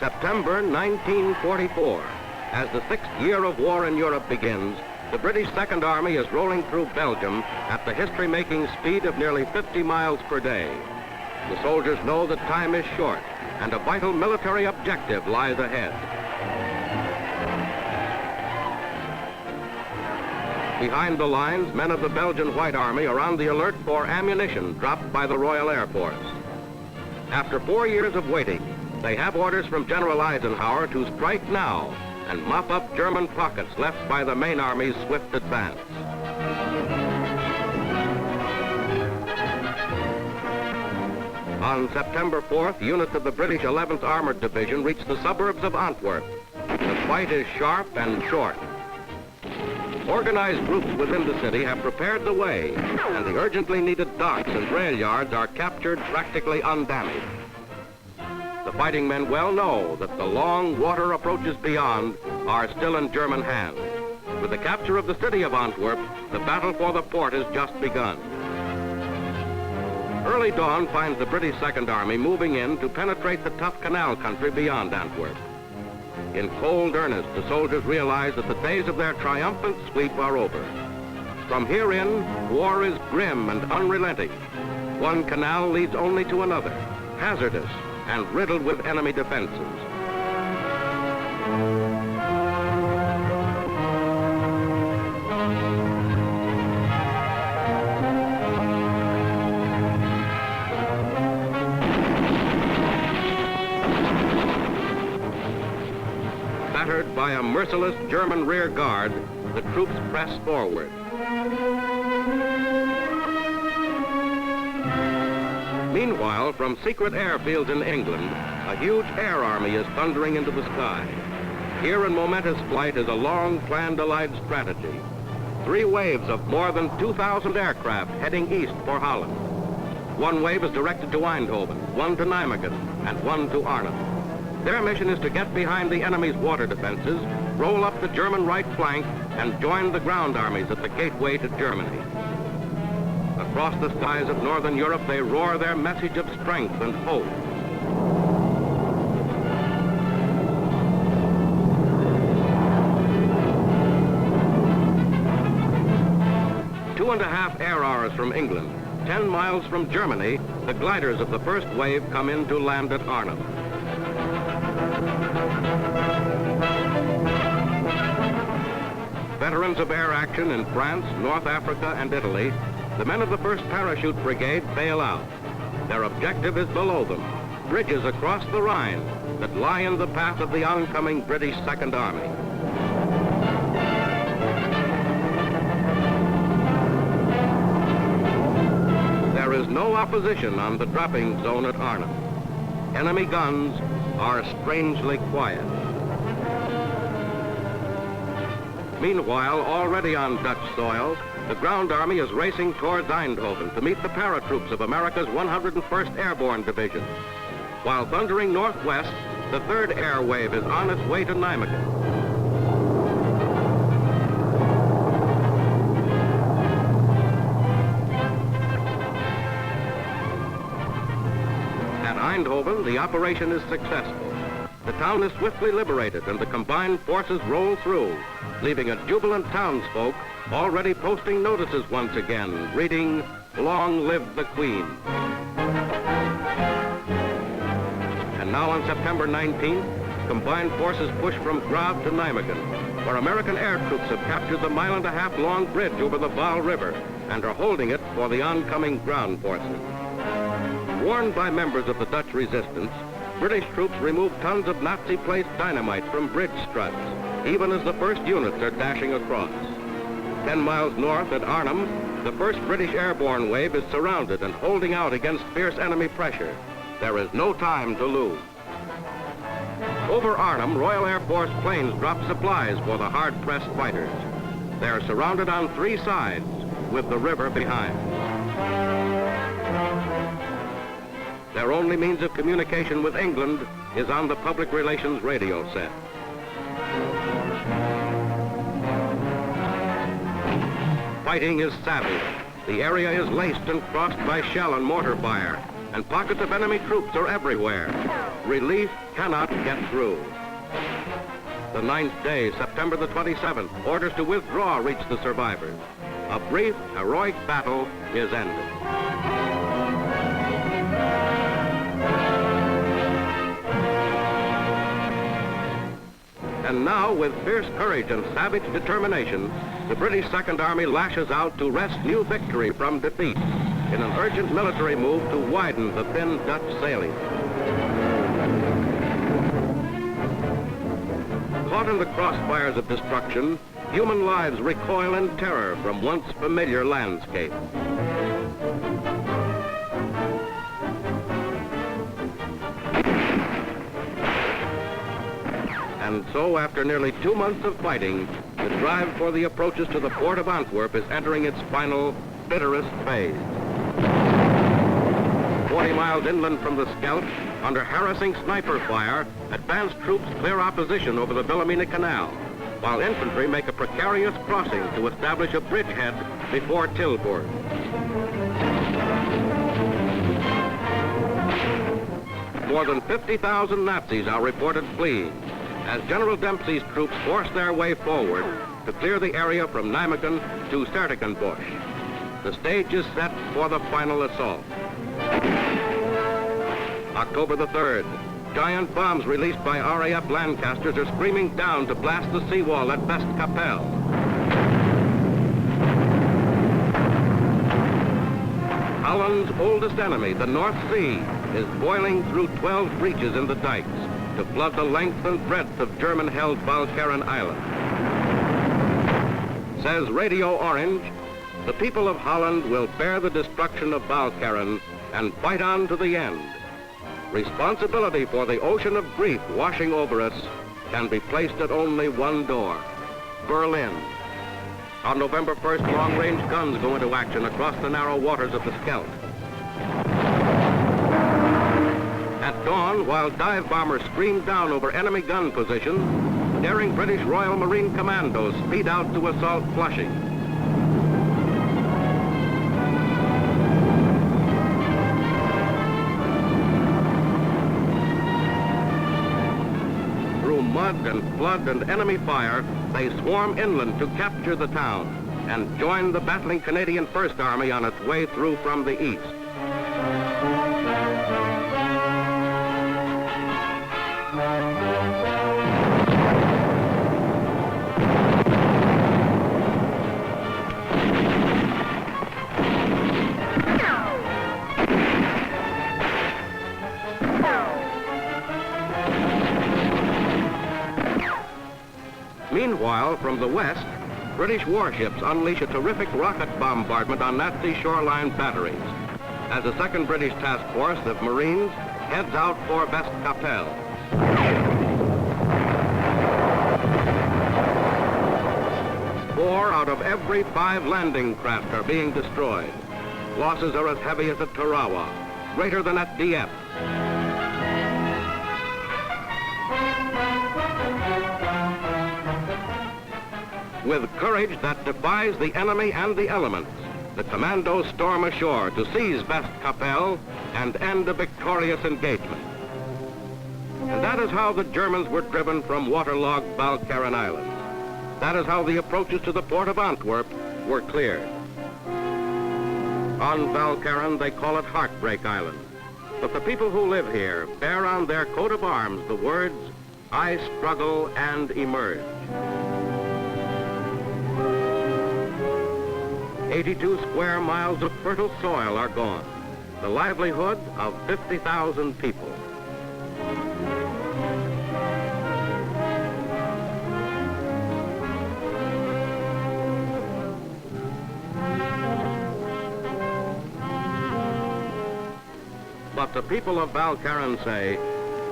September 1944. As the 6th year of war in Europe begins, the British Second Army is rolling through Belgium at the history-making speed of nearly 50 miles per day. The soldiers know that time is short, and a vital military objective lies ahead. Behind the lines, men of the Belgian White Army are on the alert for ammunition dropped by the Royal Air Force. After 4 years of waiting, they have orders from General Eisenhower to strike now and mop up German pockets left by the main army's swift advance. On September 4th, units of the British 11th Armored Division reach the suburbs of Antwerp. The fight is sharp and short. Organized groups within the city have prepared the way, and the urgently needed docks and rail yards are captured practically undamaged. The fighting men well know that the long water approaches beyond are still in German hands. With the capture of the city of Antwerp, the battle for the port has just begun. Early dawn finds the British Second Army moving in to penetrate the tough canal country beyond Antwerp. In cold earnest, the soldiers realize that the days of their triumphant sweep are over. From here in, war is grim and unrelenting. One canal leads only to another, hazardous and riddled with enemy defenses. Battered by a merciless German rear guard, the troops press forward. Meanwhile, from secret airfields in England, a huge air army is thundering into the sky. Here in momentous flight is a long-planned Allied strategy. 3 waves of more than 2,000 aircraft heading east for Holland. 1 wave is directed to Eindhoven, 1 to Nijmegen, and 1 to Arnhem. Their mission is to get behind the enemy's water defenses, roll up the German right flank, and join the ground armies at the gateway to Germany. Across the skies of Northern Europe, they roar their message of strength and hope. Two and a half air hours from England, 10 miles from Germany, the gliders of the first wave come in to land at Arnhem. Veterans of air action in France, North Africa, and Italy, the men of the 1st Parachute Brigade bail out. Their objective is below them, bridges across the Rhine that lie in the path of the oncoming British Second Army. There is no opposition on the dropping zone at Arnhem. Enemy guns are strangely quiet. Meanwhile, already on Dutch soil, the ground army is racing towards Eindhoven to meet the paratroops of America's 101st Airborne Division. While thundering northwest, the 3rd Air Wave is on its way to Nijmegen. At Eindhoven, the operation is successful. The town is swiftly liberated and the combined forces roll through, leaving a jubilant townsfolk already posting notices once again, reading, "Long live the Queen." And now on September 19th, combined forces push from Grave to Nijmegen, where American air troops have captured the 1.5 mile long bridge over the Vaal River and are holding it for the oncoming ground forces. Warned by members of the Dutch resistance, British troops remove tons of Nazi-placed dynamite from bridge struts, even as the first units are dashing across. 10 miles north at Arnhem, the 1st British Airborne Wave is surrounded and holding out against fierce enemy pressure. There is no time to lose. Over Arnhem, Royal Air Force planes drop supplies for the hard-pressed fighters. They are surrounded on 3 sides, with the river behind. Their only means of communication with England is on the public relations radio set. Fighting is savage. The area is laced and crossed by shell and mortar fire, and pockets of enemy troops are everywhere. Relief cannot get through. The 9th day, September the 27th, orders to withdraw reach the survivors. A brief, heroic battle is ended. And now, with fierce courage and savage determination, the British Second Army lashes out to wrest new victory from defeat in an urgent military move to widen the thin Dutch salient. Caught in the crossfires of destruction, human lives recoil in terror from once familiar landscapes. And so, after nearly 2 months of fighting, the drive for the approaches to the port of Antwerp is entering its final, bitterest phase. 40 miles inland from the Scheldt, under harassing sniper fire, advanced troops clear opposition over the Wilhelmina Canal, while infantry make a precarious crossing to establish a bridgehead before Tilburg. More than 50,000 Nazis are reported fleeing, as General Dempsey's troops force their way forward to clear the area from Nijmegen to Sertogenbosch. The stage is set for the final assault. October the 3rd, giant bombs released by RAF Lancasters are screaming down to blast the seawall at Westkapelle. Holland's oldest enemy, the North Sea, is boiling through 12 breaches in the dikes to flood the length and breadth of German-held Walcheren Island. Says Radio Orange, the people of Holland will bear the destruction of Walcheren and fight on to the end. Responsibility for the ocean of grief washing over us can be placed at only one door, Berlin. On November 1st, long-range guns go into action across the narrow waters of the Scheldt. At dawn, while dive bombers scream down over enemy gun positions, daring British Royal Marine Commandos speed out to assault Flushing. Through mud and flood and enemy fire, they swarm inland to capture the town and join the battling Canadian First Army on its way through from the east. Meanwhile, from the west, British warships unleash a terrific rocket bombardment on Nazi shoreline batteries as the 2nd British Task Force of Marines heads out for Westkapelle. Four out of every 5 landing craft are being destroyed. Losses are as heavy as at Tarawa, greater than at Dieppe. With courage that defies the enemy and the elements, the commandos storm ashore to seize Westkapelle and end a victorious engagement. And that is how the Germans were driven from waterlogged Walcheren Island. That is how the approaches to the port of Antwerp were cleared. On Walcheren, they call it Heartbreak Island. But the people who live here bear on their coat of arms the words, "I struggle and emerge." 82 square miles of fertile soil are gone, the livelihood of 50,000 people. But the people of Walcheren say,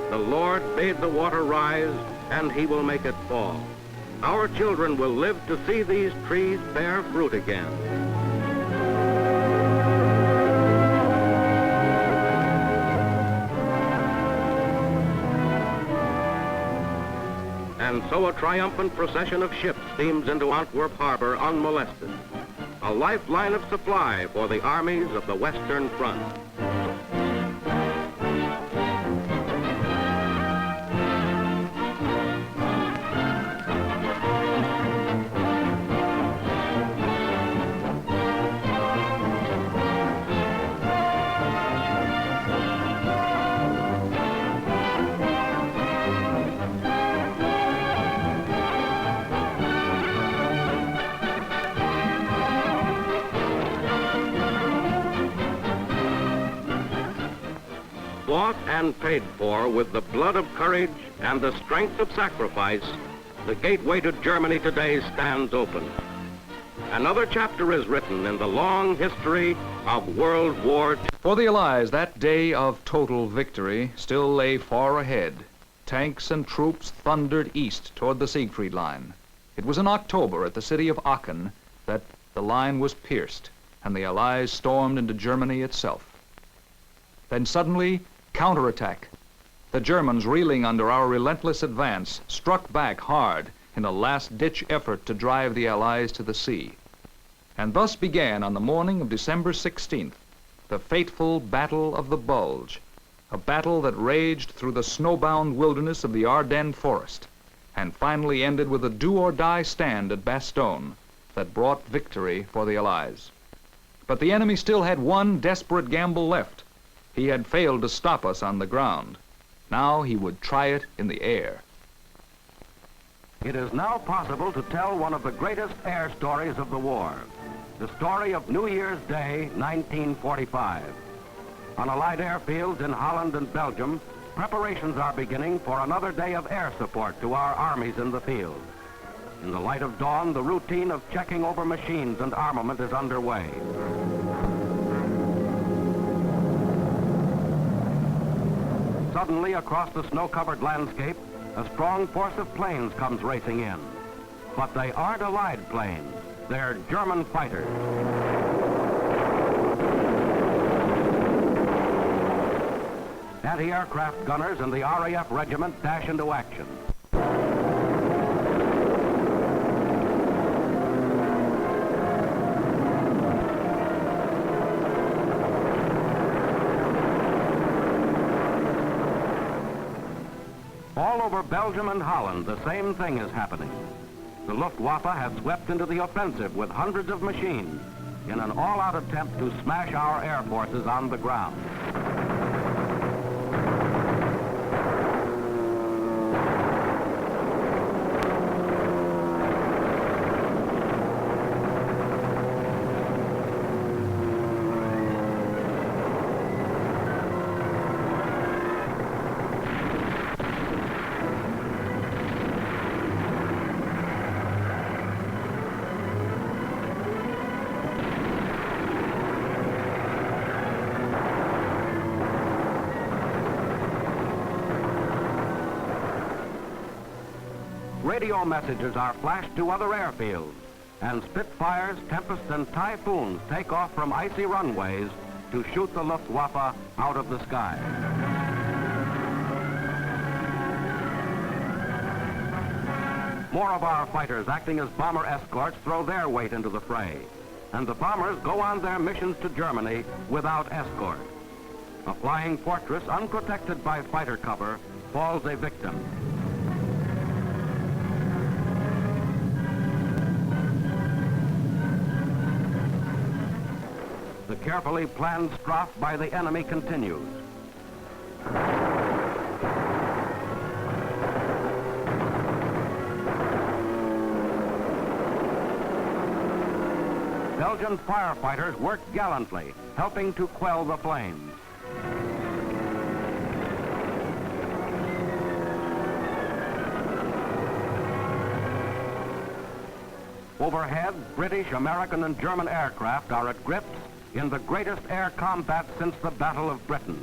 "The Lord bade the water rise, and he will make it fall. Our children will live to see these trees bear fruit again." And so a triumphant procession of ships steams into Antwerp harbor unmolested, a lifeline of supply for the armies of the Western Front. Bought and paid for with the blood of courage and the strength of sacrifice, the gateway to Germany today stands open. Another chapter is written in the long history of World War II. For the Allies, that day of total victory still lay far ahead. Tanks and troops thundered east toward the Siegfried Line. It was in October at the city of Aachen that the line was pierced and the Allies stormed into Germany itself. Then suddenly, counterattack. The Germans, reeling under our relentless advance, struck back hard in a last-ditch effort to drive the Allies to the sea. And thus began, on the morning of December 16th, the fateful Battle of the Bulge, a battle that raged through the snowbound wilderness of the Ardennes forest, and finally ended with a do-or-die stand at Bastogne that brought victory for the Allies. But the enemy still had one desperate gamble left. He had failed to stop us on the ground. Now he would try it in the air. It is now possible to tell one of the greatest air stories of the war, the story of New Year's Day, 1945. On Allied airfields in Holland and Belgium, preparations are beginning for another day of air support to our armies in the field. In the light of dawn, the routine of checking over machines and armament is underway. Suddenly, across the snow-covered landscape, a strong force of planes comes racing in. But they aren't Allied planes. They're German fighters. Anti-aircraft gunners and the RAF regiment dash into action. All over Belgium and Holland, the same thing is happening. The Luftwaffe has swept into the offensive with hundreds of machines in an all-out attempt to smash our air forces on the ground. Radio messages are flashed to other airfields, and Spitfires, Tempests, and Typhoons take off from icy runways to shoot the Luftwaffe out of the sky. More of our fighters acting as bomber escorts throw their weight into the fray, and the bombers go on their missions to Germany without escort. A flying fortress unprotected by fighter cover falls a victim. The carefully planned strafe by the enemy continues. Belgian firefighters work gallantly, helping to quell the flames. Overhead, British, American, and German aircraft are at grips in the greatest air combat since the Battle of Britain.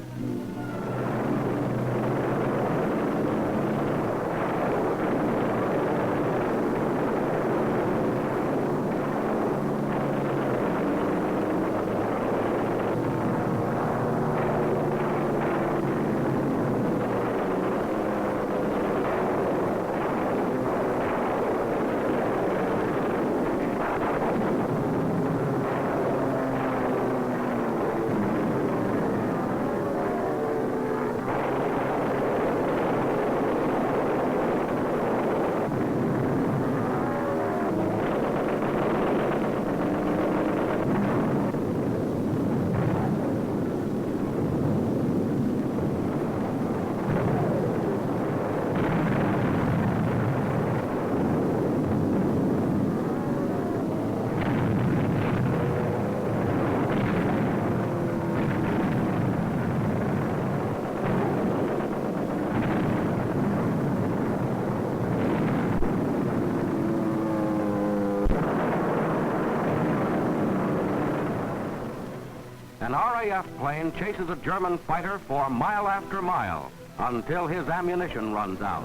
An RAF plane chases a German fighter for mile after mile until his ammunition runs out.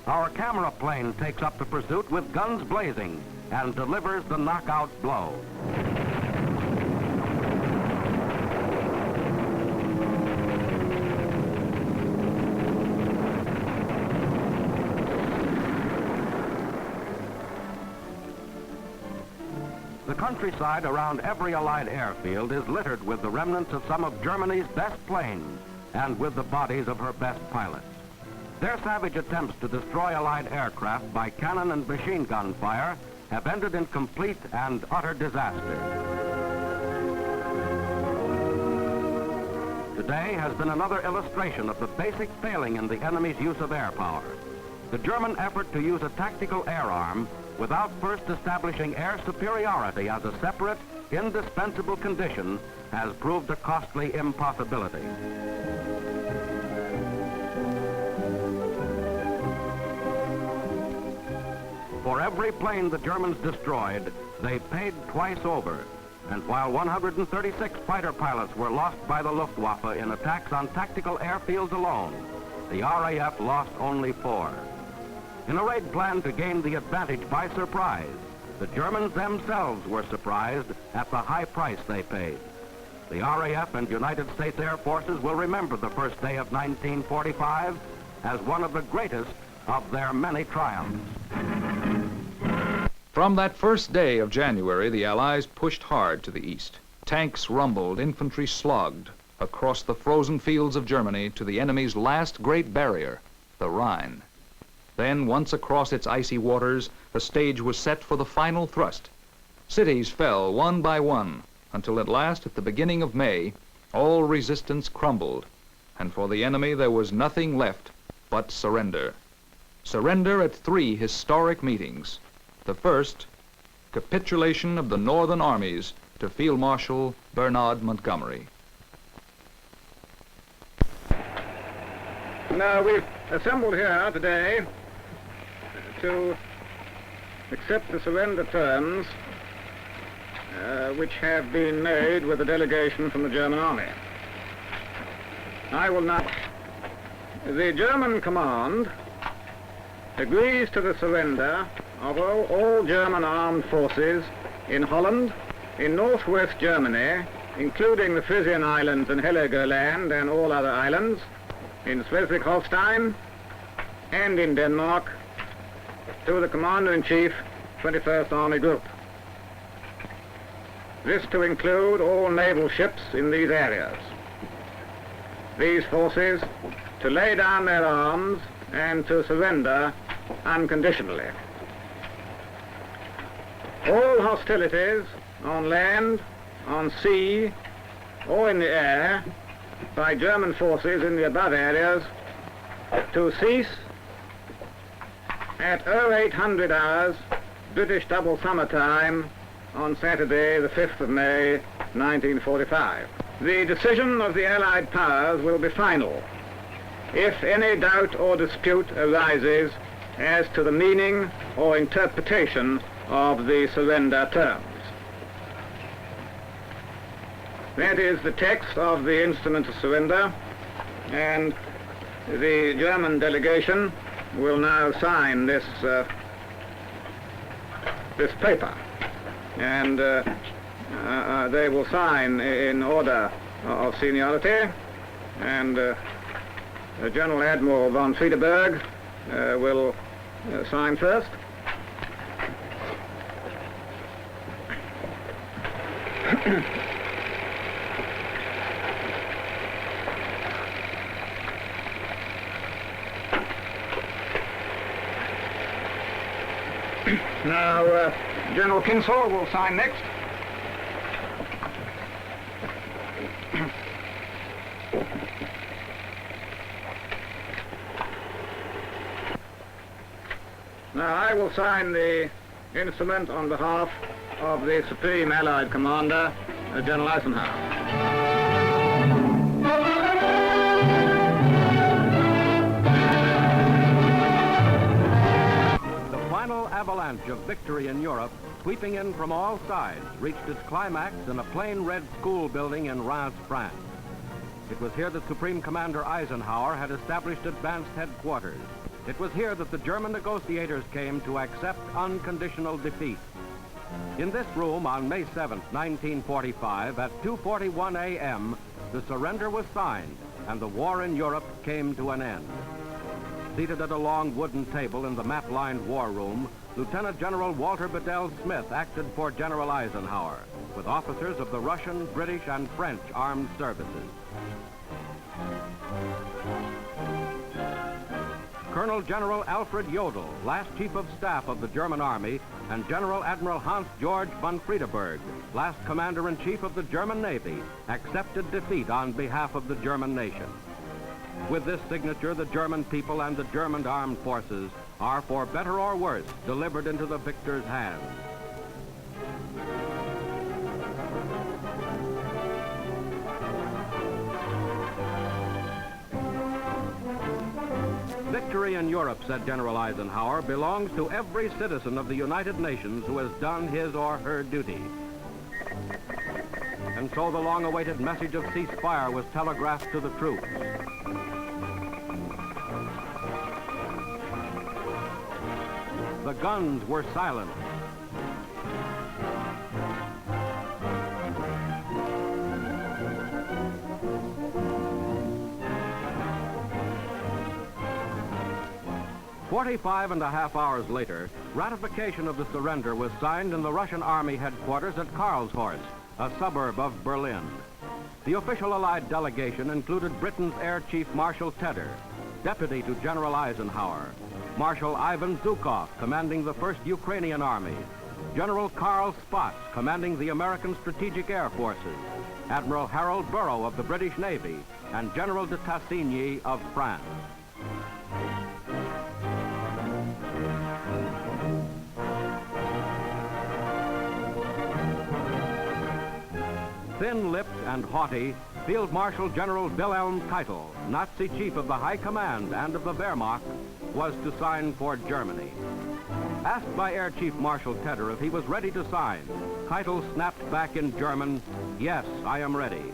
Our camera plane takes up the pursuit with guns blazing and delivers the knockout blow. The countryside around every Allied airfield is littered with the remnants of some of Germany's best planes and with the bodies of her best pilots. Their savage attempts to destroy Allied aircraft by cannon and machine gun fire have ended in complete and utter disaster. Today has been another illustration of the basic failing in the enemy's use of air power. The German effort to use a tactical air arm without first establishing air superiority as a separate, indispensable condition has proved a costly impossibility. For every plane the Germans destroyed, they paid twice over. And while 136 fighter pilots were lost by the Luftwaffe in attacks on tactical airfields alone, the RAF lost only 4. In a raid plan to gain the advantage by surprise, the Germans themselves were surprised at the high price they paid. The RAF and United States Air Forces will remember the first day of 1945 as one of the greatest of their many triumphs. From that first day of January, the Allies pushed hard to the east. Tanks rumbled, infantry slogged across the frozen fields of Germany to the enemy's last great barrier, the Rhine. Then, once across its icy waters, the stage was set for the final thrust. Cities fell one by one, until at last, at the beginning of May, all resistance crumbled, and for the enemy there was nothing left but surrender. Surrender at 3 historic meetings. The first, capitulation of the Northern armies to Field Marshal Bernard Montgomery. Now, we've assembled here today to accept the surrender terms which have been made with a delegation from the German army. I will now... The German command agrees to the surrender of all German armed forces in Holland, in northwest Germany, including the Frisian Islands and Heligoland and all other islands, in Schleswig-Holstein and in Denmark, to the Commander-in-Chief, 21st Army Group. This to include all naval ships in these areas. These forces to lay down their arms and to surrender unconditionally. All hostilities on land, on sea, or in the air by German forces in the above areas to cease at 0800 hours British double summer time on Saturday, the 5th of May, 1945. The decision of the Allied powers will be final if any doubt or dispute arises as to the meaning or interpretation of the surrender terms. That is the text of the instrument of surrender, and the German delegation will now sign this paper, and they will sign in order of seniority, and General Admiral von Friedeberg will sign first. Now, General Kinsel will sign next. Now, I will sign the instrument on behalf of the Supreme Allied Commander, General Eisenhower. The final avalanche of victory in Europe, sweeping in from all sides, reached its climax in a plain red school building in Reims, France. It was here that Supreme Commander Eisenhower had established advanced headquarters. It was here that the German negotiators came to accept unconditional defeat. In this room on May 7, 1945, at 2:41 a.m., the surrender was signed and the war in Europe came to an end. Seated at a long wooden table in the map-lined war room, Lieutenant General Walter Bedell Smith acted for General Eisenhower, with officers of the Russian, British, and French armed services. Colonel General Alfred Jodl, last Chief of Staff of the German Army, and General Admiral Hans-Georg von Friedeberg, last Commander-in-Chief of the German Navy, accepted defeat on behalf of the German nation. With this signature, the German people and the German armed forces are, for better or worse, delivered into the victor's hands. Victory in Europe, said General Eisenhower, belongs to every citizen of the United Nations who has done his or her duty. And so the long-awaited message of ceasefire was telegraphed to the troops. The guns were silent. "45.5 hours later, ratification of the surrender was signed in the Russian Army headquarters at Karlshorst, a suburb of Berlin. The official Allied delegation included Britain's Air Chief Marshal Tedder, Deputy to General Eisenhower, Marshal Ivan Zhukov, commanding the 1st Ukrainian Army, General Karl Spaatz, commanding the American Strategic Air Forces, Admiral Harold Burrow of the British Navy, and General de Tassigny of France. Thin-lipped and haughty, Field Marshal General Wilhelm Keitel, Nazi chief of the High Command and of the Wehrmacht, was to sign for Germany. Asked by Air Chief Marshal Tedder if he was ready to sign, Keitel snapped back in German, "Yes, I am ready."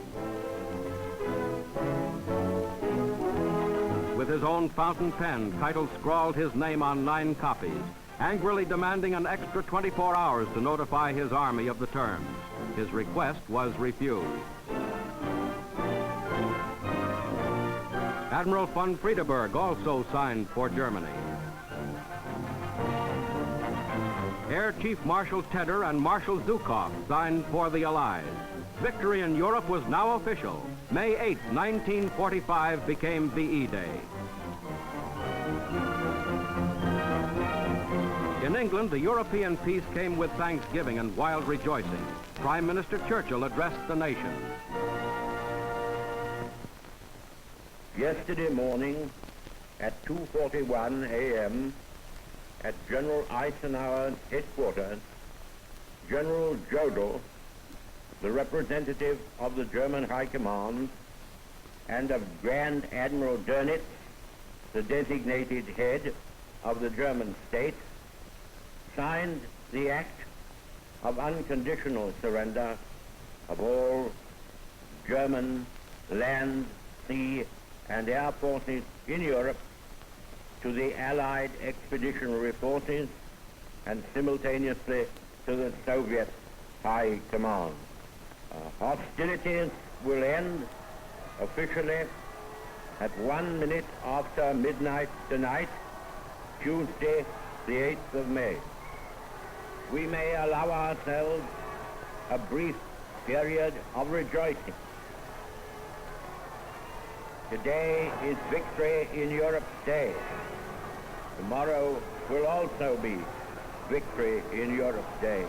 With his own fountain pen, Keitel scrawled his name on 9 copies, angrily demanding an extra 24 hours to notify his army of the terms. His request was refused. Admiral von Friedeberg also signed for Germany. Air Chief Marshal Tedder and Marshal Zhukov signed for the Allies. Victory in Europe was now official. May 8, 1945 became VE Day. In England, the European peace came with thanksgiving and wild rejoicing. Prime Minister Churchill addressed the nation. Yesterday morning at 2:41 a.m. at General Eisenhower's headquarters, General Jodl, the representative of the German High Command, and of Grand Admiral Dönitz, the designated head of the German state, signed the act of unconditional surrender of all German land, sea, and air forces in Europe to the Allied expeditionary forces and simultaneously to the Soviet High Command. Hostilities will end officially at 1 minute after midnight tonight, Tuesday, the 8th of May. We may allow ourselves a brief period of rejoicing. Today is Victory in Europe's Day. Tomorrow will also be Victory in Europe's Day.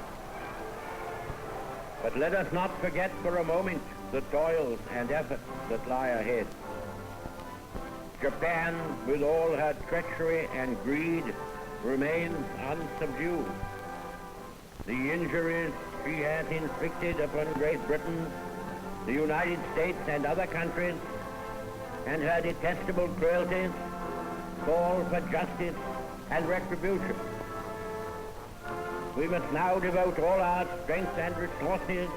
But let us not forget for a moment the toils and efforts that lie ahead. Japan, with all her treachery and greed, remains unsubdued. the injuries she has inflicted upon Great Britain, the United States, and other countries, and her detestable cruelty call for justice and retribution. We must now devote all our strength and resources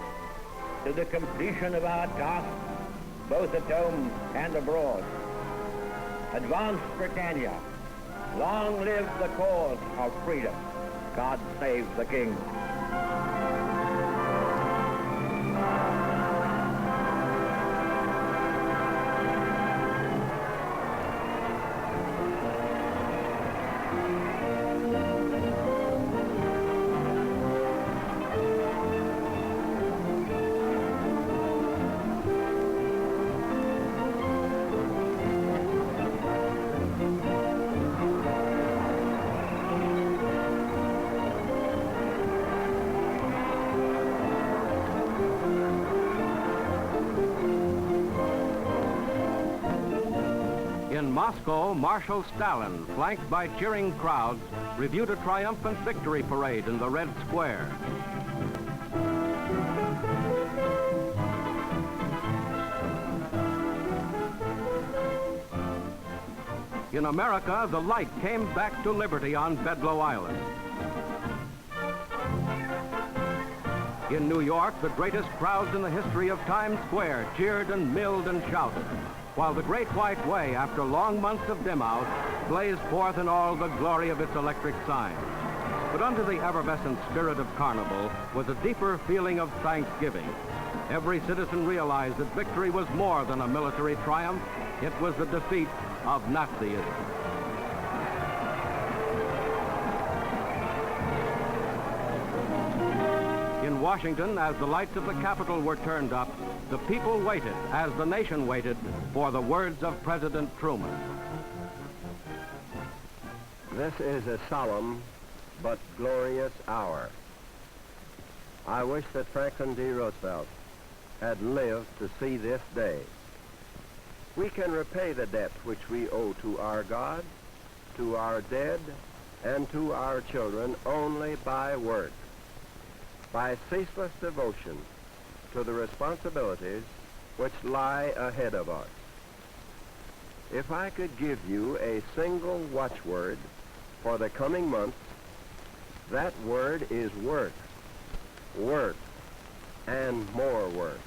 to the completion of our task, both at home and abroad. Advance Britannia. Long live the cause of freedom. God save the King. In Moscow, Marshal Stalin, flanked by cheering crowds, reviewed a triumphant victory parade in the Red Square. In America, the light came back to liberty on Bedloe Island. In New York, the greatest crowds in the history of Times Square cheered and milled and shouted, while the Great White Way, after long months of dim-out, blazed forth in all the glory of its electric signs. But under the effervescent spirit of carnival was a deeper feeling of thanksgiving. Every citizen realized that victory was more than a military triumph. It was the defeat of Nazism. In Washington, as the lights of the Capitol were turned up, the people waited, as the nation waited, for the words of President Truman. This is a solemn but glorious hour. I wish that Franklin D. Roosevelt had lived to see this day. We can repay the debt which we owe to our God, to our dead, and to our children only by work, by ceaseless devotion to the responsibilities which lie ahead of us. If I could give you a single watchword for the coming months, that word is work, work, and more work.